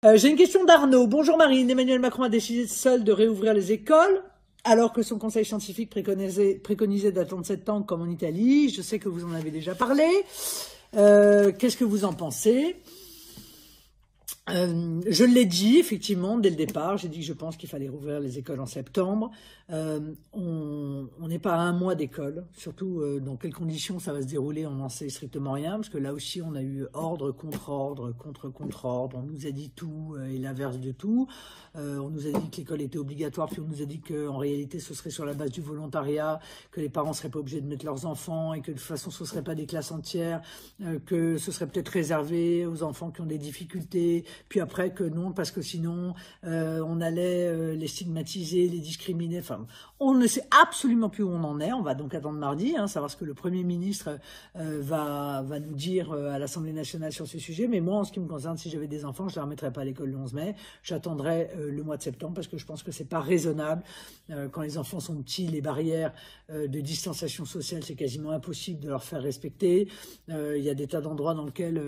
J'ai une question d'Arnaud. Bonjour Marine, Emmanuel Macron a décidé seul de réouvrir les écoles, alors que son conseil scientifique préconisait d'attendre septembre comme en Italie. Je sais que vous en avez déjà parlé. Qu'est-ce que vous en pensez? Je l'ai dit, effectivement, dès le départ, j'ai dit que je pense qu'il fallait rouvrir les écoles en septembre. On n'est pas à un mois d'école, surtout dans quelles conditions ça va se dérouler, on n'en sait strictement rien, parce que là aussi on a eu ordre, contre-ordre, contre-contre-ordre, on nous a dit tout et l'inverse de tout. On nous a dit que l'école était obligatoire, puis on nous a dit qu'en réalité ce serait sur la base du volontariat, que les parents ne seraient pas obligés de mettre leurs enfants, et que de toute façon ce ne serait pas des classes entières, que ce serait peut-être réservé aux enfants qui ont des difficultés, puis après que non, parce que sinon on allait les stigmatiser, les discriminer. Enfin, on ne sait absolument plus où on en est. On va donc attendre mardi, savoir ce que le Premier ministre va nous dire à l'Assemblée nationale sur ce sujet. Mais moi, en ce qui me concerne, si j'avais des enfants, je ne les remettrais pas à l'école le 11 mai. J'attendrai le mois de septembre parce que je pense que c'est pas raisonnable. Quand les enfants sont petits, les barrières de distanciation sociale, c'est quasiment impossible de leur faire respecter. Il y a des tas d'endroits dans lesquels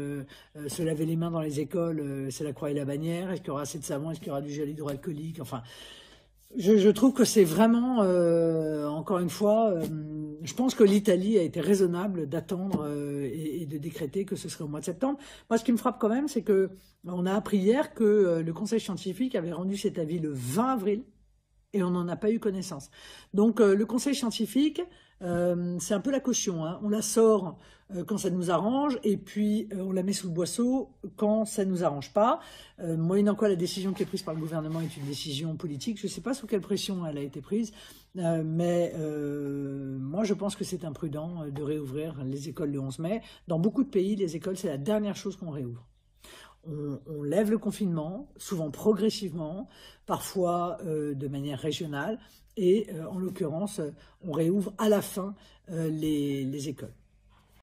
se laver les mains dans les écoles, c'est la croix et la bannière. Est-ce qu'il y aura assez de savon? Est-ce qu'il y aura du gel hydroalcoolique? Enfin, je trouve que c'est vraiment, encore une fois, je pense que l'Italie a été raisonnable d'attendre et de décréter que ce serait au mois de septembre. Moi, ce qui me frappe quand même, c'est que on a appris hier que le conseil scientifique avait rendu cet avis le 20 avril et on n'en a pas eu connaissance. Donc, le conseil scientifique, c'est un peu la caution, on la sort quand ça nous arrange et puis on la met sous le boisseau quand ça nous arrange pas. Moyennant quoi la décision qui est prise par le gouvernement est une décision politique. Je ne sais pas sous quelle pression elle a été prise, mais moi je pense que c'est imprudent de réouvrir les écoles le 11 mai. Dans beaucoup de pays, les écoles, c'est la dernière chose qu'on réouvre. On lève le confinement, souvent progressivement, parfois de manière régionale, et en l'occurrence, on réouvre à la fin les écoles.